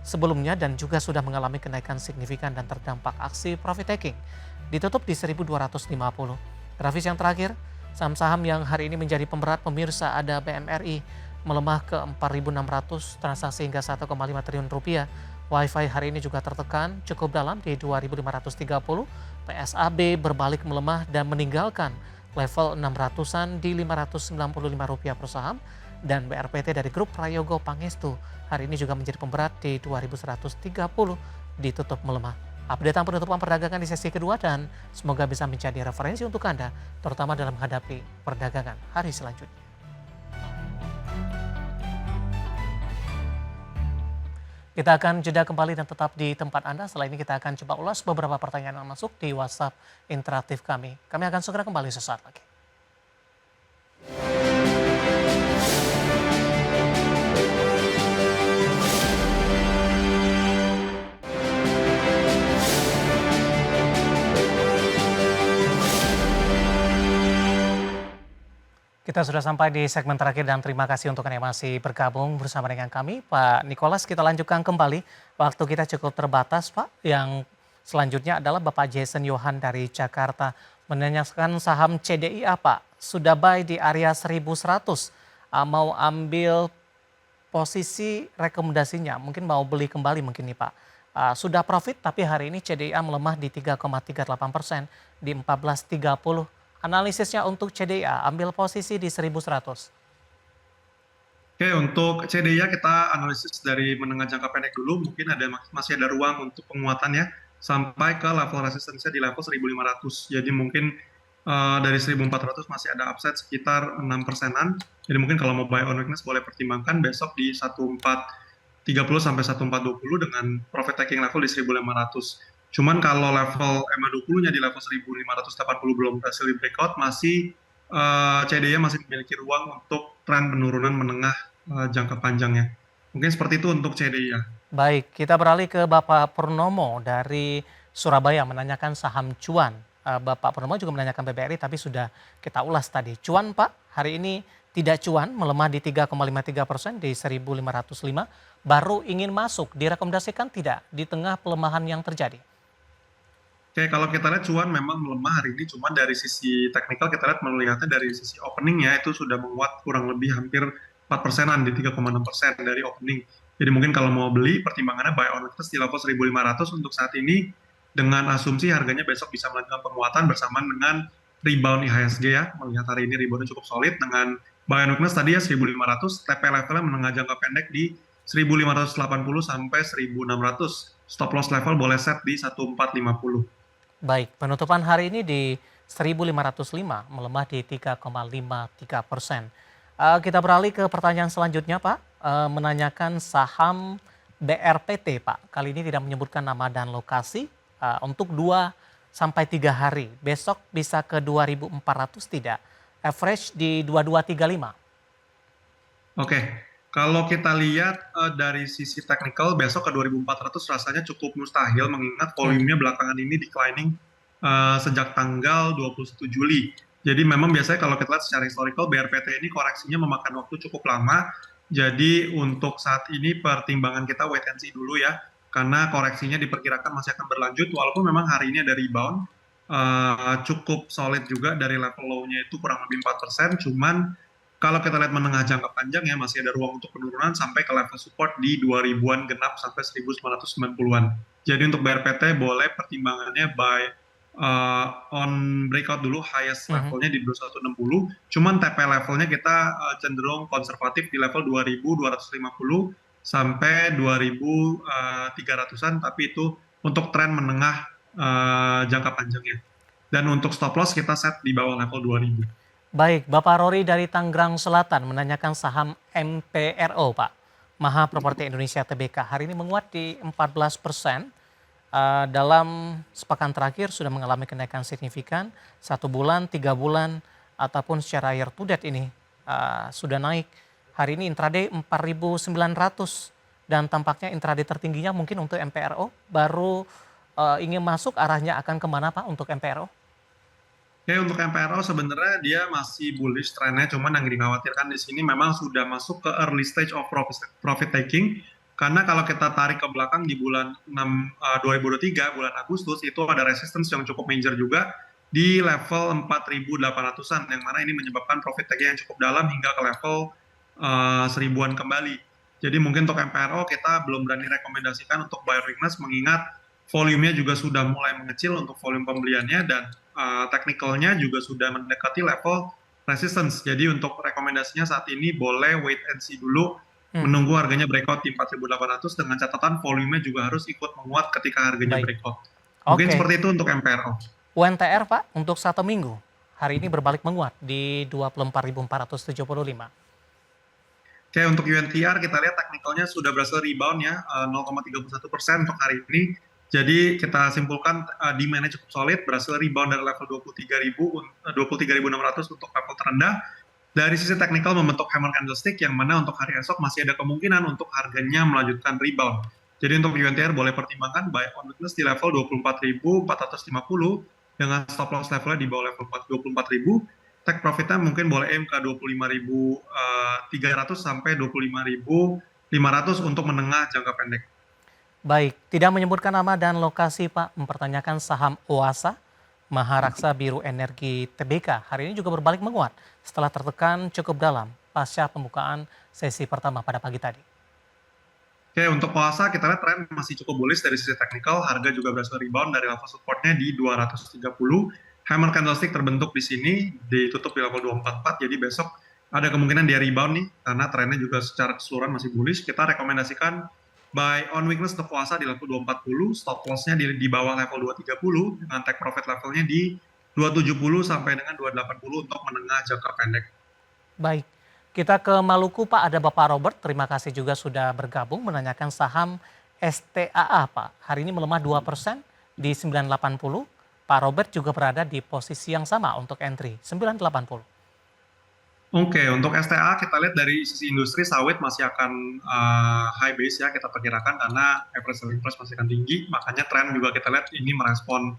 sebelumnya dan juga sudah mengalami kenaikan signifikan dan terdampak aksi profit taking. Ditutup di 1.250. Grafis yang terakhir, saham-saham yang hari ini menjadi pemberat pemirsa ada BMRI melemah ke 4.600 transaksi hingga 1,5 triliun rupiah. WiFi hari ini juga tertekan cukup dalam di 2.530. PSAB berbalik melemah dan meninggalkan level 600-an di Rp595 per saham. Dan BRPT dari grup Prayogo Pangestu hari ini juga menjadi pemberat di 2.130 ditutup melemah. Updatean penutupan perdagangan di sesi kedua dan semoga bisa menjadi referensi untuk Anda, terutama dalam menghadapi perdagangan hari selanjutnya. Kita akan jeda kembali dan tetap di tempat Anda. Setelah ini kita akan coba ulas beberapa pertanyaan yang masuk di WhatsApp interaktif kami. Kami akan segera kembali sesaat lagi. Kita sudah sampai di segmen terakhir dan terima kasih untuk Anda yang masih bergabung bersama dengan kami. Pak Nicholas, kita lanjutkan kembali. Waktu kita cukup terbatas, Pak. Yang selanjutnya adalah Bapak Jason Yohan dari Jakarta. Menanyakan saham CDIA, Pak. Sudah buy di area 1.100. Mau ambil posisi rekomendasinya. Mungkin mau beli kembali mungkin nih, Pak. Sudah profit tapi hari ini CDIA melemah di 3,38% di 14.30. Analisisnya untuk CDIA, ambil posisi di 1.100. Oke, untuk CDIA kita analisis dari menengah jangka pendek dulu, mungkin masih ada ruang untuk penguatan ya, sampai ke level resistensinya di level 1.500. Jadi mungkin dari 1.400 masih ada upside sekitar 6%-an. Jadi mungkin kalau mau buy on weakness boleh pertimbangkan besok di 1430 sampai 1420 dengan profit taking level di 1.500. Cuman kalau level MA20-nya di level 1.580 belum berhasil di breakout, masih CDIA masih memiliki ruang untuk tren penurunan menengah jangka panjangnya. Mungkin seperti itu untuk CDIA. Baik, kita beralih ke Bapak Purnomo dari Surabaya menanyakan saham Cuan. Bapak Purnomo juga menanyakan BBRI tapi sudah kita ulas tadi. Cuan Pak, hari ini tidak cuan, melemah di 3,53% di 1.505. Baru ingin masuk, direkomendasikan tidak di tengah pelemahan yang terjadi? Oke, kalau kita lihat cuan memang melemah hari ini, cuman dari sisi teknikal kita lihat melihatnya dari sisi openingnya itu sudah menguat kurang lebih hampir 4%-an di 3,6% dari opening. Jadi mungkin kalau mau beli pertimbangannya buy on weakness di level 1.500 untuk saat ini dengan asumsi harganya besok bisa melanjutkan penguatan bersamaan dengan rebound IHSG ya. Melihat hari ini reboundnya cukup solid dengan buy on weakness tadi ya 1.500, TP levelnya menengah jangka pendek di 1.580 sampai 1.600. Stop loss level boleh set di 1.450. Baik, penutupan hari ini di 1.505 melemah di 3,53%. Kita beralih ke pertanyaan selanjutnya Pak, menanyakan saham BRPT Pak. Kali ini tidak menyebutkan nama dan lokasi untuk dua sampai 3 hari. Besok bisa ke 2.400 tidak? Average di 2235. Oke, kalau kita lihat dari sisi teknikal besok ke 2400 rasanya cukup mustahil mengingat volumenya belakangan ini declining sejak tanggal 21 Juli. Jadi memang biasanya kalau kita lihat secara historical BRPT ini koreksinya memakan waktu cukup lama. Jadi untuk saat ini pertimbangan kita wait and see dulu ya, karena koreksinya diperkirakan masih akan berlanjut walaupun memang hari ini ada rebound cukup solid juga dari level low-nya itu kurang lebih 4%, cuman kalau kita lihat menengah jangka panjang ya masih ada ruang untuk penurunan sampai ke level support di 2000-an genap sampai 1990-an. Jadi untuk BRPT boleh pertimbangannya buy on breakout dulu highest levelnya di 2160. Cuman TP levelnya kita cenderung konservatif di level 2250 sampai 2300-an, tapi itu untuk tren menengah jangka panjangnya. Dan untuk stop loss kita set di bawah level 2000. Baik, Bapak Rory dari Tangerang Selatan menanyakan saham MPRO, Pak. Maha Properti Indonesia Tbk. Hari ini menguat di 14%. Dalam sepekan terakhir sudah mengalami kenaikan signifikan. 1 bulan, 3 bulan, ataupun secara year to date ini sudah naik. Hari ini intraday 4.900. Dan tampaknya intraday tertingginya mungkin untuk MPRO. Baru ingin masuk, arahnya akan kemana Pak untuk MPRO? Oke, untuk MPRO sebenarnya dia masih bullish trennya, cuman yang dikhawatirkan di sini memang sudah masuk ke early stage of profit taking. Karena kalau kita tarik ke belakang di bulan 6 2023, bulan Agustus, itu ada resistance yang cukup major juga di level 4.800-an, yang mana ini menyebabkan profit taking yang cukup dalam hingga ke level 1000-an kembali. Jadi mungkin untuk MPRO kita belum berani rekomendasikan untuk buyer weakness mengingat volumenya juga sudah mulai mengecil untuk volume pembeliannya dan teknikalnya juga sudah mendekati level resistance. Jadi untuk rekomendasinya saat ini boleh wait and see dulu, menunggu harganya breakout di 4.800 dengan catatan volumenya juga harus ikut menguat ketika harganya breakout. Mungkin seperti itu untuk MPRO. UNTR Pak untuk 1 minggu hari ini berbalik menguat di 24.475. Oke, untuk UNTR kita lihat teknikalnya sudah berhasil rebound ya, 0,31% untuk hari ini. Jadi kita simpulkan demand-nya cukup solid, berhasil rebound dari level 23.600 untuk level terendah. Dari sisi teknikal membentuk hammer candlestick yang mana untuk hari esok masih ada kemungkinan untuk harganya melanjutkan rebound. Jadi untuk UNTR boleh pertimbangkan buy on weakness di level 24.450 dengan stop loss levelnya di bawah level 24.000. Take profitnya mungkin boleh aim ke 25.300 sampai 25.500 untuk menengah jangka pendek. Baik, tidak menyebutkan nama dan lokasi Pak, mempertanyakan saham OASA, Maharaksa Biru Energi Tbk. Hari ini juga berbalik menguat setelah tertekan cukup dalam pasca pembukaan sesi pertama pada pagi tadi. Oke, untuk OASA kita lihat tren masih cukup bullish dari sisi teknikal, harga juga berhasil rebound dari level supportnya di 230. Hammer candlestick terbentuk di sini, ditutup di level 244, jadi besok ada kemungkinan dia rebound nih, karena trennya juga secara keseluruhan masih bullish. Kita rekomendasikan buy on weakness untuk puasa di level 240, stop loss-nya di bawah level 230, dengan take profit levelnya di 270 sampai dengan 280 untuk menengah jangka pendek. Baik, kita ke Maluku Pak, ada Bapak Robert, terima kasih juga sudah bergabung menanyakan saham STAA Pak. Hari ini melemah 2% di 980, Pak Robert juga berada di posisi yang sama untuk entry, 980. Oke, untuk STA kita lihat dari sisi industri sawit masih akan high base ya kita perkirakan karena average selling price masih akan tinggi, makanya tren juga kita lihat ini merespon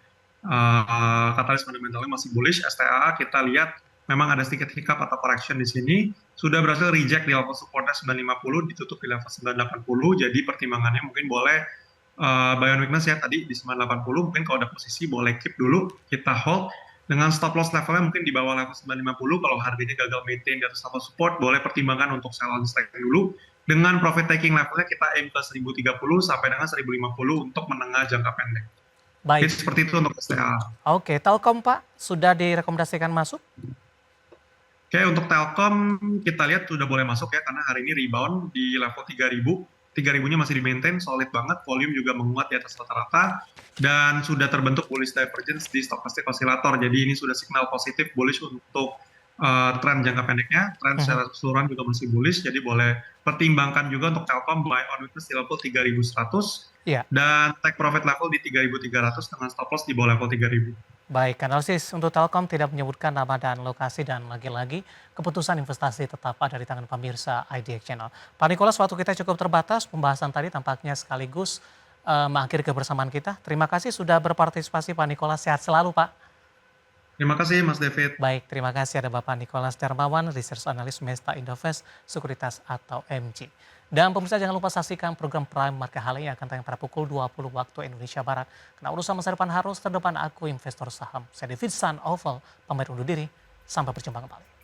katalis fundamentalnya masih bullish. STA kita lihat memang ada sedikit hiccup atau correction di sini, sudah berhasil reject di level supportnya 950, ditutup di level 980, jadi pertimbangannya mungkin boleh buy on weakness ya tadi di 980, mungkin kalau ada posisi boleh keep dulu, kita hold. Dengan stop loss levelnya mungkin di bawah level 950, kalau harganya gagal maintain di atas level support, boleh pertimbangkan untuk sell on strike dulu. Dengan profit taking levelnya kita aim ke 1030 sampai dengan 1050 untuk menengah jangka pendek. Baik. Jadi seperti itu untuk STA. Oke, Telkom Pak, sudah direkomendasikan masuk? Oke, untuk Telkom kita lihat sudah boleh masuk ya, karena hari ini rebound di level 3000. 3000-nya masih di-maintain, solid banget, volume juga menguat di atas rata-rata, dan sudah terbentuk bullish divergence di stochastic oscillator. Jadi ini sudah signal positif bullish untuk tren jangka pendeknya, tren secara keseluruhan juga masih bullish, jadi boleh pertimbangkan juga untuk Telkom buy on weakness di level 3100 Iya. Dan take profit level di 3.300 dengan stop loss di bawah level 3.000. Baik, analisis untuk Telkom tidak menyebutkan nama dan lokasi dan lagi-lagi keputusan investasi tetap ada di tangan pemirsa IDX Channel. Pak Nikolas, waktu kita cukup terbatas, pembahasan tadi tampaknya sekaligus mengakhiri kebersamaan kita. Terima kasih sudah berpartisipasi Pak Nikolas, sehat selalu Pak. Terima kasih Mas David. Baik, terima kasih ada Bapak Nikolas Darmawan, Research Analyst Mesta Indovest Sekuritas atau MG. Dan pemirsa jangan lupa saksikan program Prime Market Hal yang akan tayang pada pukul 20 waktu Indonesia Barat. Karena urusan masa depan harus terdepan, aku investor saham. Saya David San Oval, pamit undur diri, sampai berjumpa kembali.